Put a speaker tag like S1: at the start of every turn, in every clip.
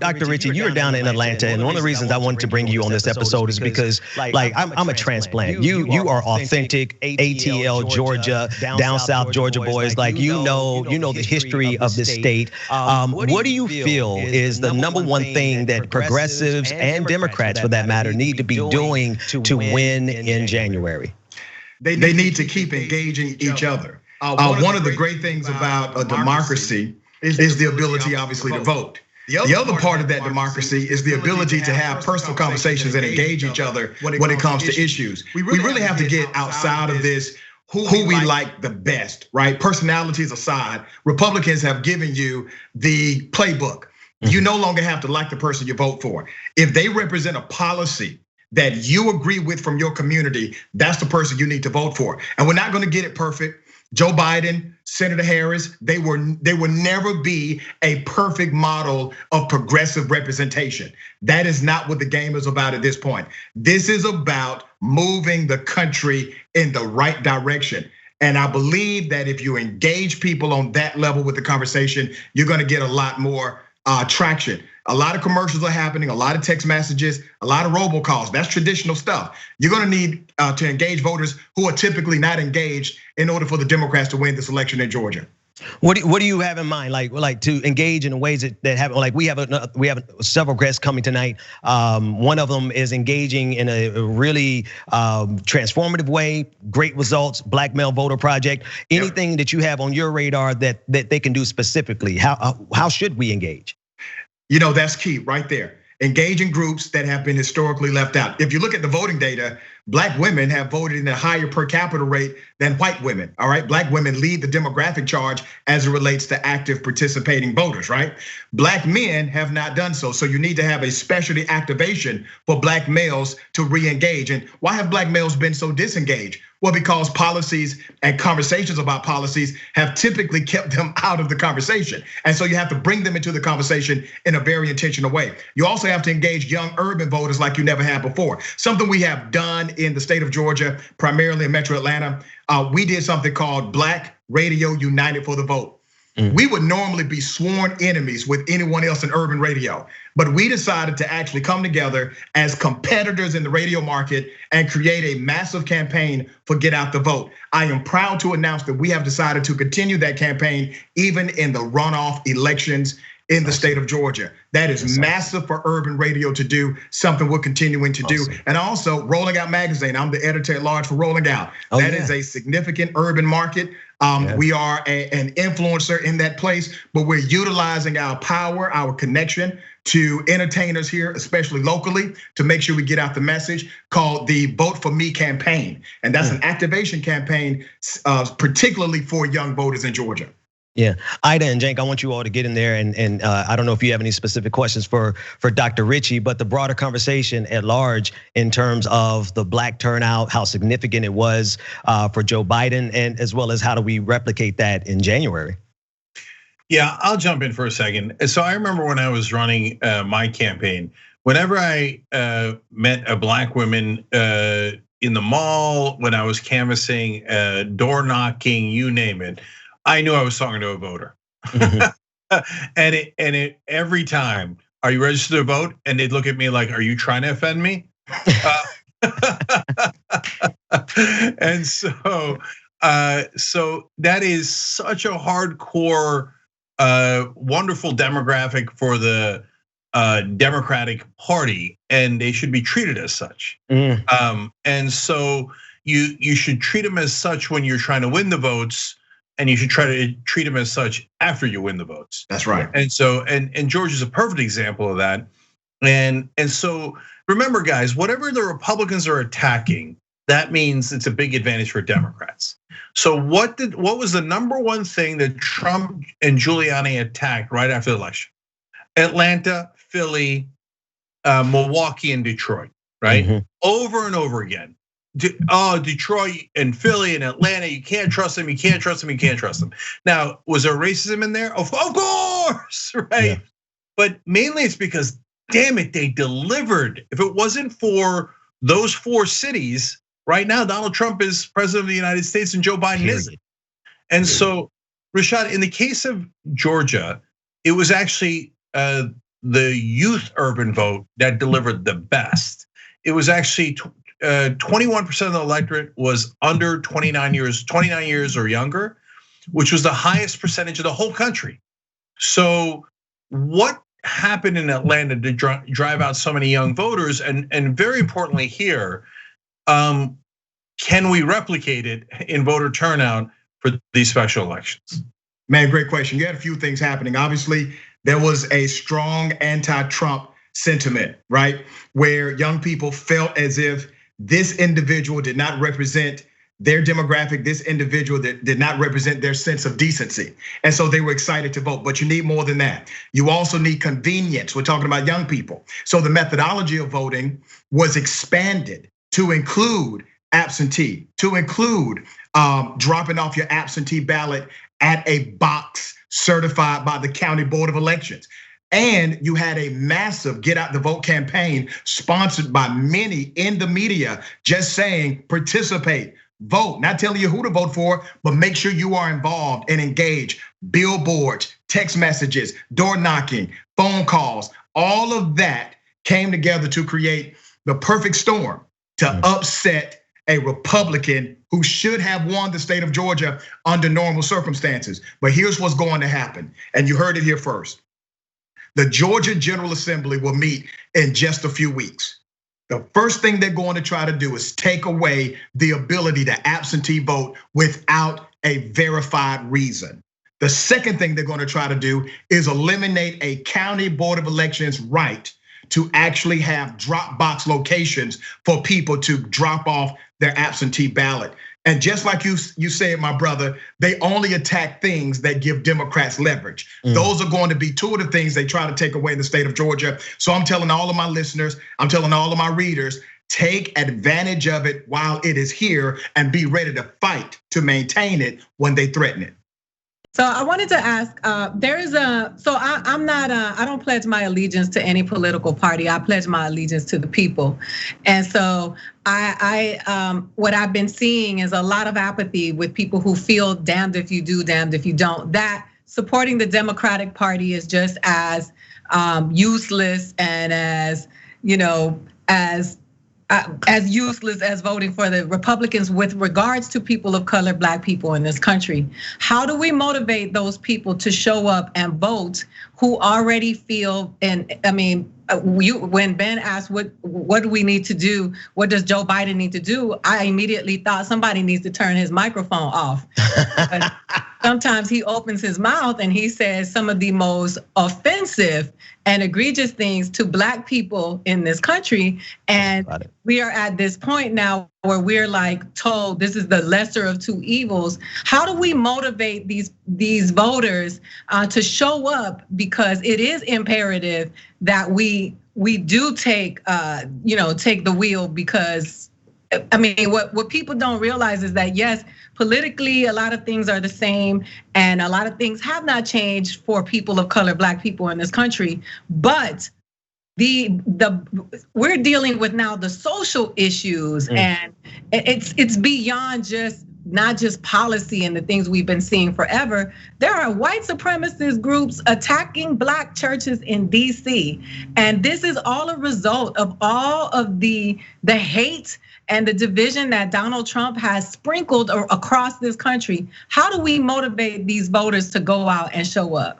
S1: Dr. Richey, you're down in Atlanta, and one of the reasons I wanted to bring you on this episode is because, like, I'm a transplant. You are authentic ATL Georgia, down south Georgia boys. Like, you know the history of this state. What do you feel is the number one thing that progressives and Democrats, for that matter, need to be doing to win in January?
S2: They need to keep engaging each other. One of the great things about a democracy is the ability, obviously, to vote. The other part of that democracy is the ability to have personal conversations and engage each other when it comes to issues. We really have to get outside of this who we like the best, right? Personalities aside, Republicans have given you the playbook. You no longer have to like the person you vote for. If they represent a policy that you agree with from your community, that's the person you need to vote for. And we're not gonna get it perfect. Joe Biden, Senator Harris, they will never be a perfect model of progressive representation. That is not what the game is about at this point. This is about moving the country in the right direction. And I believe that if you engage people on that level with the conversation, you're gonna get a lot more traction. A lot of commercials are happening, a lot of text messages, a lot of robocalls. That's traditional stuff. You're gonna need to engage voters who are typically not engaged in order for the Democrats to win this election in Georgia.
S1: What do you have in mind, like to engage in ways that have, like, we have several guests coming tonight. One of them is engaging in a really transformative way, great results, Black Male Voter Project. Anything that you have on your radar that they can do specifically? How should we engage?
S2: That's key right there. Engaging groups that have been historically left out. If you look at the voting data, Black women have voted in a higher per capita rate than white women, all right? Black women lead the demographic charge as it relates to active participating voters, right? Black men have not done so. So you need to have a specialty activation for Black males to re-engage. And why have Black males been so disengaged? Well, because policies and conversations about policies have typically kept them out of the conversation. And so you have to bring them into the conversation in a very intentional way. You also have to engage young urban voters like you never had before. Something we have done in the state of Georgia, primarily in Metro Atlanta, we did something called Black Radio United for the Vote. We would normally be sworn enemies with anyone else in urban radio, but we decided to actually come together as competitors in the radio market and create a massive campaign for Get Out the Vote. I am proud to announce that we have decided to continue that campaign even in the runoff elections in the state of Georgia. That is massive for urban radio to do, something we're continuing to do. And also Rolling Out Magazine, I'm the editor at large for Rolling Out. That is a significant urban market. We are an influencer in that place, but we're utilizing our power, our connection to entertainers here, especially locally, to make sure we get out the message called the Vote For Me campaign. And that's an activation campaign, particularly for young voters in Georgia.
S1: Yeah, Aida and Cenk, I want you all to get in there, and I don't know if you have any specific questions for Dr. Richey, but the broader conversation at large in terms of the Black turnout, how significant it was for Joe Biden, and as well as how do we replicate that in January?
S3: Yeah, I'll jump in for a second. So I remember when I was running my campaign, whenever I met a Black woman in the mall, when I was canvassing, door knocking, you name it, I knew I was talking to a voter. And every time, are you registered to vote? And they'd look at me like, are you trying to offend me? And so that is such a hardcore, wonderful demographic for the Democratic Party, and they should be treated as such. And so you should treat them as such when you're trying to win the votes. And you should try to treat them as such after you win the votes.
S2: That's right.
S3: And so, and George is a perfect example of that. And so remember, guys, whatever the Republicans are attacking, that means it's a big advantage for Democrats. So what was the number one thing that Trump and Giuliani attacked right after the election? Atlanta, Philly, Milwaukee, and Detroit, right? Over and over again. Detroit and Philly and Atlanta, you can't trust them, you can't trust them, you can't trust them. Now, was there racism in there? Of course, right? Yeah. But mainly it's because, damn it, they delivered. If it wasn't for those 4 cities, right now, Donald Trump is president of the United States and Joe Biden isn't. And so, Rashad, in the case of Georgia, it was actually the youth urban vote that delivered the best. It was actually 21% of the electorate was under 29 years or younger, which was the highest percentage of the whole country. So what happened in Atlanta to drive out so many young voters? And very importantly here, can we replicate it in voter turnout for these special elections?
S2: Man, great question. You had a few things happening. Obviously, there was a strong anti-Trump sentiment, right? Where young people felt as if this individual did not represent their demographic, this individual that did not represent their sense of decency. And so they were excited to vote, but you need more than that. You also need convenience. We're talking about young people. So the methodology of voting was expanded to include absentee, to include dropping off your absentee ballot at a box certified by the County Board of Elections. And you had a massive get out the vote campaign sponsored by many in the media, just saying, participate, vote, not telling you who to vote for, but make sure you are involved and engaged. Billboards, text messages, door knocking, phone calls, all of that came together to create the perfect storm to upset a Republican who should have won the state of Georgia under normal circumstances. But here's what's going to happen, and you heard it here first. The Georgia General Assembly will meet in just a few weeks. The first thing they're going to try to do is take away the ability to absentee vote without a verified reason. The second thing they're going to try to do is eliminate a county board of elections right to actually have drop box locations for people to drop off their absentee ballot. And just like you said, my brother, they only attack things that give Democrats leverage. Those are going to be two of the things they try to take away in the state of Georgia. So I'm telling all of my listeners, I'm telling all of my readers, take advantage of it while it is here and be ready to fight to maintain it when they threaten it.
S4: So I wanted to ask, I don't pledge my allegiance to any political party. I pledge my allegiance to the people. And so what I've been seeing is a lot of apathy with people who feel damned if you do, damned if you don't. That supporting the Democratic Party is just as useless and as useless as voting for the Republicans with regards to people of color, Black people in this country. How do we motivate those people to show up and vote who already feel, and I mean, when Ben asked what do we need to do, what does Joe Biden need to do, I immediately thought somebody needs to turn his microphone off. Sometimes he opens his mouth and he says some of the most offensive and egregious things to Black people in this country. And we are at this point now where we're like told this is the lesser of two evils. How do we motivate these voters to show up? Because it is imperative that we do take the wheel, because I mean, what people don't realize is that yes, politically, a lot of things are the same, and a lot of things have not changed for people of color, Black people in this country. But we're dealing with now the social issues, and it's beyond not just policy and the things we've been seeing forever. There are white supremacist groups attacking Black churches in DC, and this is all a result of all of the hate and the division that Donald Trump has sprinkled across this country. How do we motivate these voters to go out and show up?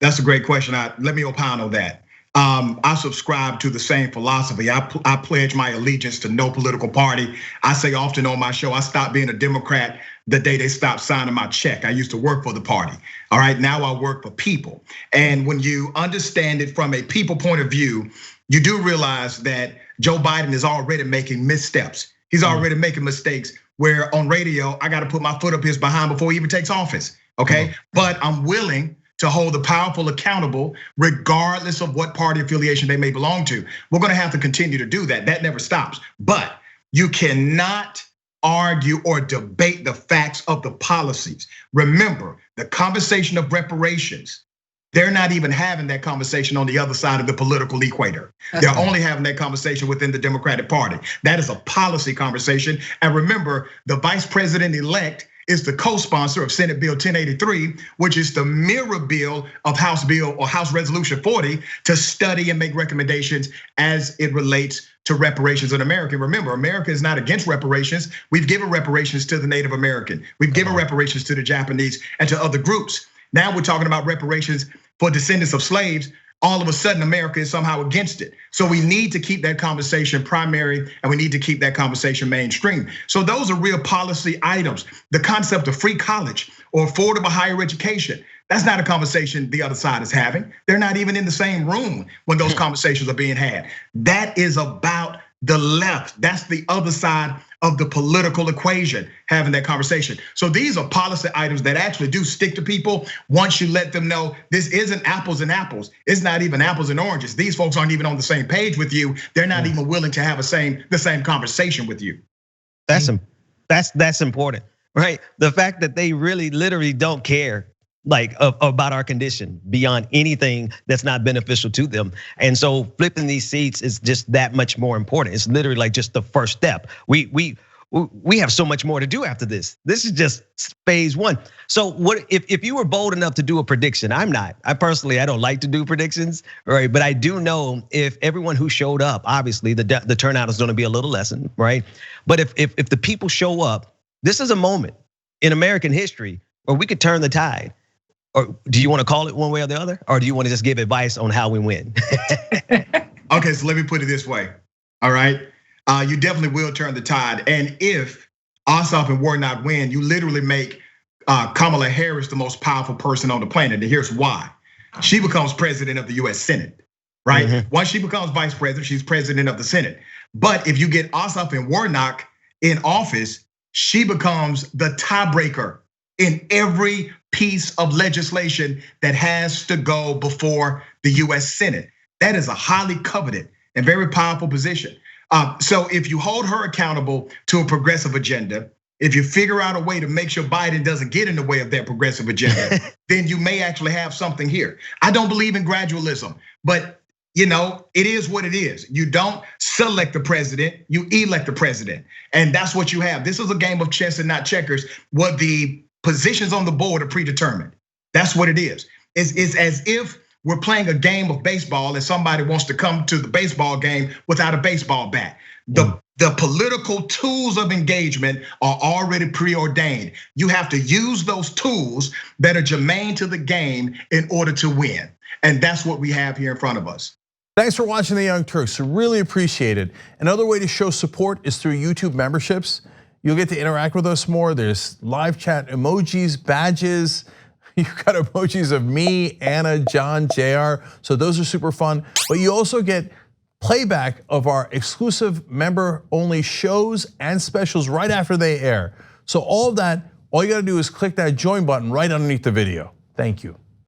S2: That's a great question. Let me opine on that. I subscribe to the same philosophy. I pledge my allegiance to no political party. I say often on my show, I stopped being a Democrat the day they stopped signing my check. I used to work for the party. All right, now I work for people. And when you understand it from a people point of view, you do realize that Joe Biden is already making missteps. He's already making mistakes where on radio, I gotta put my foot up his behind before he even takes office, okay? But I'm willing to hold the powerful accountable regardless of what party affiliation they may belong to. We're gonna have to continue to do that. That never stops. But you cannot argue or debate the facts of the policies. Remember, the conversation of reparations, they're not even having that conversation on the other side of the political equator. They're only having that conversation within the Democratic Party. That is a policy conversation. And remember, the vice president-elect is the co-sponsor of Senate Bill 1083, which is the mirror bill of House Bill or House Resolution 40 to study and make recommendations as it relates to reparations in America. Remember, America is not against reparations. We've given reparations to the Native American. We've given reparations to the Japanese and to other groups. Now we're talking about reparations for descendants of slaves. All of a sudden, America is somehow against it. So we need to keep that conversation primary, and we need to keep that conversation mainstream. So those are real policy items. The concept of free college or affordable higher education, that's not a conversation the other side is having. They're not even in the same room when those conversations are being had. That is about the left. That's the other side of the political equation, having that conversation. So these are policy items that actually do stick to people once you let them know this isn't apples and apples. It's not even apples and oranges. These folks aren't even on the same page with you. They're not even willing to have the same conversation with you.
S1: That's important, right? The fact that they really literally don't care like about our condition beyond anything that's not beneficial to them. And so flipping these seats is just that much more important. It's literally like just the first step. We have so much more to do after this. This is just phase one. So what if you were bold enough to do a prediction? I'm not. I personally don't like to do predictions, right? But I do know if everyone who showed up, obviously the turnout is going to be a little lessened, right? But if the people show up, this is a moment in American history where we could turn the tide. Or do you want to call it one way or the other? Or do you want to just give advice on how we win?
S2: Okay, so let me put it this way, all right? You definitely will turn the tide. And if Ossoff and Warnock win, you literally make Kamala Harris the most powerful person on the planet. And here's why. She becomes president of the US Senate, right? Mm-hmm. Once she becomes vice president, she's president of the Senate. But if you get Ossoff and Warnock in office, she becomes the tiebreaker in every piece of legislation that has to go before the US Senate. That is a highly coveted and very powerful position. So if you hold her accountable to a progressive agenda, if you figure out a way to make sure Biden doesn't get in the way of that progressive agenda, then you may actually have something here. I don't believe in gradualism, but it is what it is. You don't select the president, you elect the president. And that's what you have. This is a game of chess and not checkers. What the positions on the board are predetermined. That's what it is. It's as if we're playing a game of baseball and somebody wants to come to the baseball game without a baseball bat. The political tools of engagement are already preordained. You have to use those tools that are germane to the game in order to win. And that's what we have here in front of us.
S5: Thanks for watching The Young Turks. We really appreciate it. Another way to show support is through YouTube memberships. You'll get to interact with us more. There's live chat emojis, badges. You've got emojis of me, Anna, John, JR. So those are super fun. But you also get playback of our exclusive member-only shows and specials right after they air. So all of that, all you gotta do is click that join button right underneath the video. Thank you.